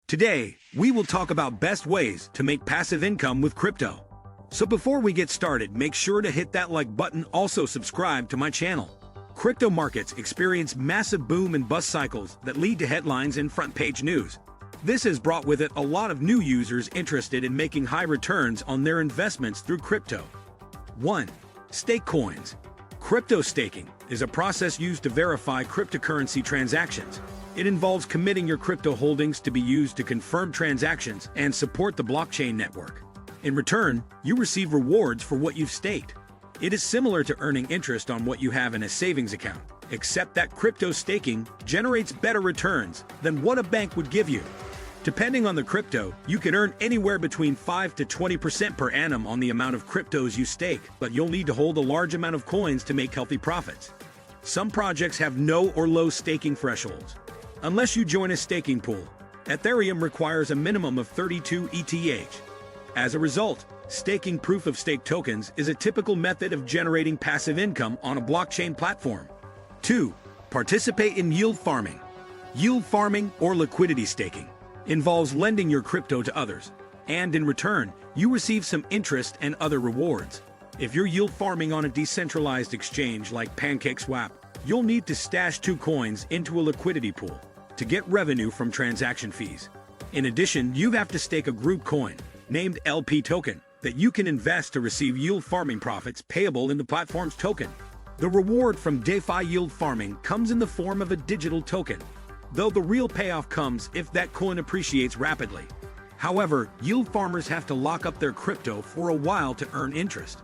Today, we will talk about best ways to make passive income with crypto. So before we get started, make sure to hit that like button, also subscribe to my channel. Crypto markets experience massive boom and bust cycles that lead to headlines and front-page news. This has brought with it a lot of new users interested in making high returns on their investments through crypto. 1. Stake coins. Crypto staking is a process used to verify cryptocurrency transactions. It involves committing your crypto holdings to be used to confirm transactions and support the blockchain network. In return, you receive rewards for what you've staked. It is similar to earning interest on what you have in a savings account, except that crypto staking generates better returns than what a bank would give you. Depending on the crypto, you can earn anywhere between 5 to 20% per annum on the amount of cryptos you stake, but you'll need to hold a large amount of coins to make healthy profits. Some projects have no or low staking thresholds. Unless you join a staking pool, Ethereum requires a minimum of 32 ETH. As a result, staking proof-of-stake tokens is a typical method of generating passive income on a blockchain platform. 2. Participate in yield farming. Yield farming, or liquidity staking, involves lending your crypto to others, and in return, you receive some interest and other rewards. If you're yield farming on a decentralized exchange like PancakeSwap, you'll need to stash 2 coins into a liquidity pool to get revenue from transaction fees. In addition, you have to stake a group coin, named LP token, that you can invest to receive yield farming profits payable in the platform's token. The reward from DeFi yield farming comes in the form of a digital token, though the real payoff comes if that coin appreciates rapidly. However, yield farmers have to lock up their crypto for a while to earn interest.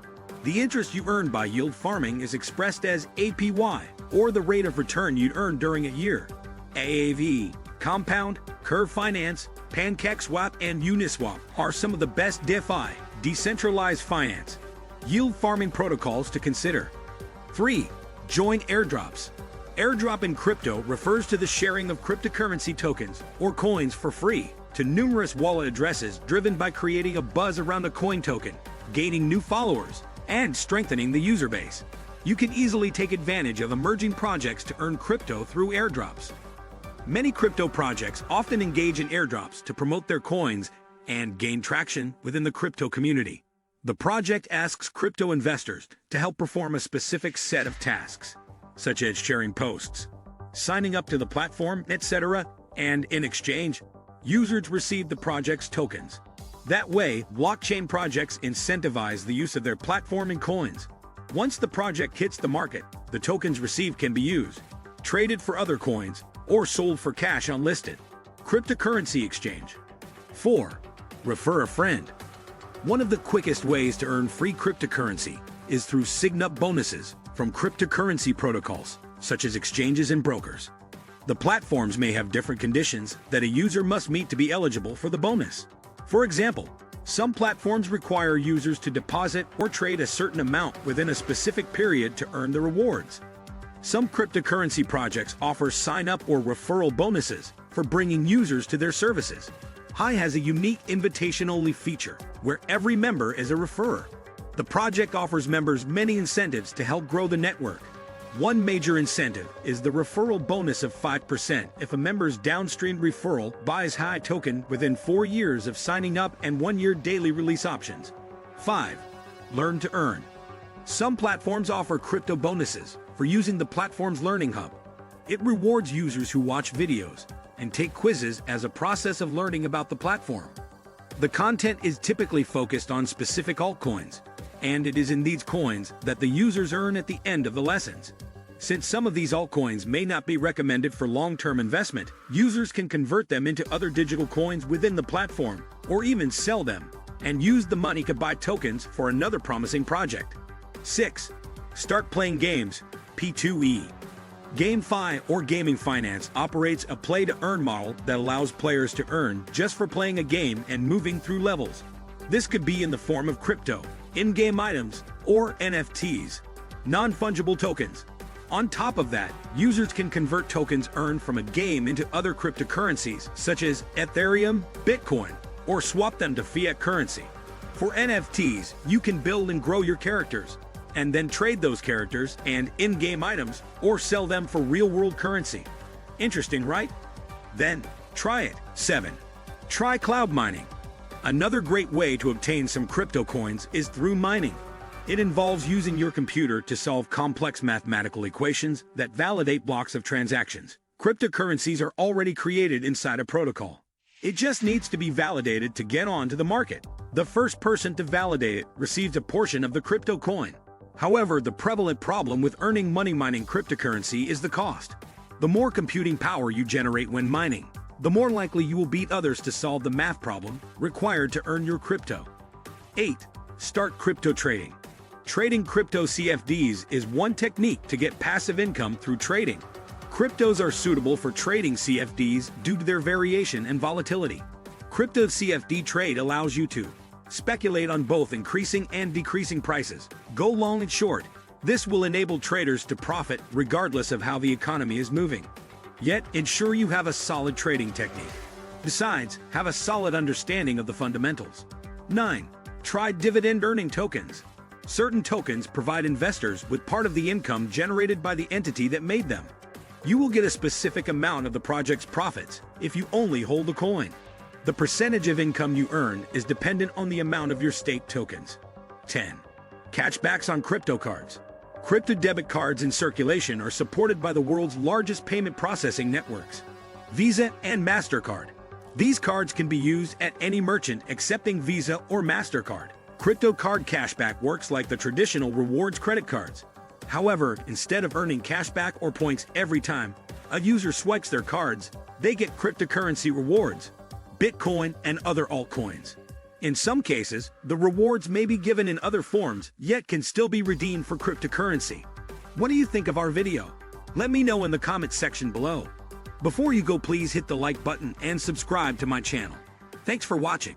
The interest you earn by yield farming is expressed as APY, or the rate of return you'd earn during a year. AAV, Compound, Curve Finance, PancakeSwap, and Uniswap are some of the best DeFi, decentralized finance, yield farming protocols to consider. 3. Join airdrops. Airdrop in crypto refers to the sharing of cryptocurrency tokens or coins for free to numerous wallet addresses, driven by creating a buzz around a coin token, gaining new followers, and strengthening the user base. You can easily take advantage of emerging projects to earn crypto through airdrops. Many crypto projects often engage in airdrops to promote their coins and gain traction within the crypto community. The project asks crypto investors to help perform a specific set of tasks, such as sharing posts, signing up to the platform, etc., and in exchange, users receive the project's tokens. That way, blockchain projects incentivize the use of their platform and coins. Once the project hits the market, the tokens received can be used, traded for other coins, or sold for cash unlisted. Cryptocurrency exchange. 4. Refer a friend. One of the quickest ways to earn free cryptocurrency is through sign-up bonuses from cryptocurrency protocols, such as exchanges and brokers. The platforms may have different conditions that a user must meet to be eligible for the bonus. For example, some platforms require users to deposit or trade a certain amount within a specific period to earn the rewards. Some cryptocurrency projects offer sign-up or referral bonuses for bringing users to their services. Hive has a unique invitation-only feature where every member is a referrer. The project offers members many incentives to help grow the network. One major incentive is the referral bonus of 5% if a member's downstream referral buys Hive token within 4 years of signing up, and 1-year daily release options. 5. Learn to earn. Some platforms offer crypto bonuses for using the platform's learning hub. It rewards users who watch videos and take quizzes as a process of learning about the platform. The content is typically focused on specific altcoins, and it is in these coins that the users earn at the end of the lessons. Since some of these altcoins may not be recommended for long-term investment, users can convert them into other digital coins within the platform, or even sell them, and use the money to buy tokens for another promising project. 6. Start playing games. P2E. GameFi, or gaming finance, operates a play-to-earn model that allows players to earn just for playing a game and moving through levels. This could be in the form of crypto, in-game items, or NFTs, non-fungible tokens. On top of that, users can convert tokens earned from a game into other cryptocurrencies, such as Ethereum, Bitcoin, or swap them to fiat currency. For NFTs, you can build and grow your characters, and then trade those characters and in-game items, or sell them for real-world currency. Interesting, right? Then, try it. 7. Try cloud mining. Another great way to obtain some crypto coins is through mining. It involves using your computer to solve complex mathematical equations that validate blocks of transactions. Cryptocurrencies are already created inside a protocol. It just needs to be validated to get onto the market. The first person to validate it receives a portion of the crypto coin. However, the prevalent problem with earning money mining cryptocurrency is the cost. The more computing power you generate when mining, the more likely you will beat others to solve the math problem required to earn your crypto. 8. Start crypto trading. Trading crypto CFDs is one technique to get passive income through trading. Cryptos are suitable for trading CFDs due to their variation and volatility. Crypto CFD trade allows you to speculate on both increasing and decreasing prices, go long and short. This will enable traders to profit regardless of how the economy is moving. Yet, ensure you have a solid trading technique. Besides, have a solid understanding of the fundamentals. 9. Try dividend earning tokens. Certain tokens provide investors with part of the income generated by the entity that made them. You will get a specific amount of the project's profits if you only hold the coin. The percentage of income you earn is dependent on the amount of your staked tokens. 10. Catchbacks on crypto cards. Crypto debit cards in circulation are supported by the world's largest payment processing networks, Visa and MasterCard. These cards can be used at any merchant accepting Visa or MasterCard. Crypto card cashback works like the traditional rewards credit cards. However, instead of earning cashback or points every time a user swipes their cards, they get cryptocurrency rewards, Bitcoin and other altcoins. In some cases, the rewards may be given in other forms, yet can still be redeemed for cryptocurrency. What do you think of our video? Let me know in the comments section below. Before you go, please hit the like button and subscribe to my channel. Thanks for watching.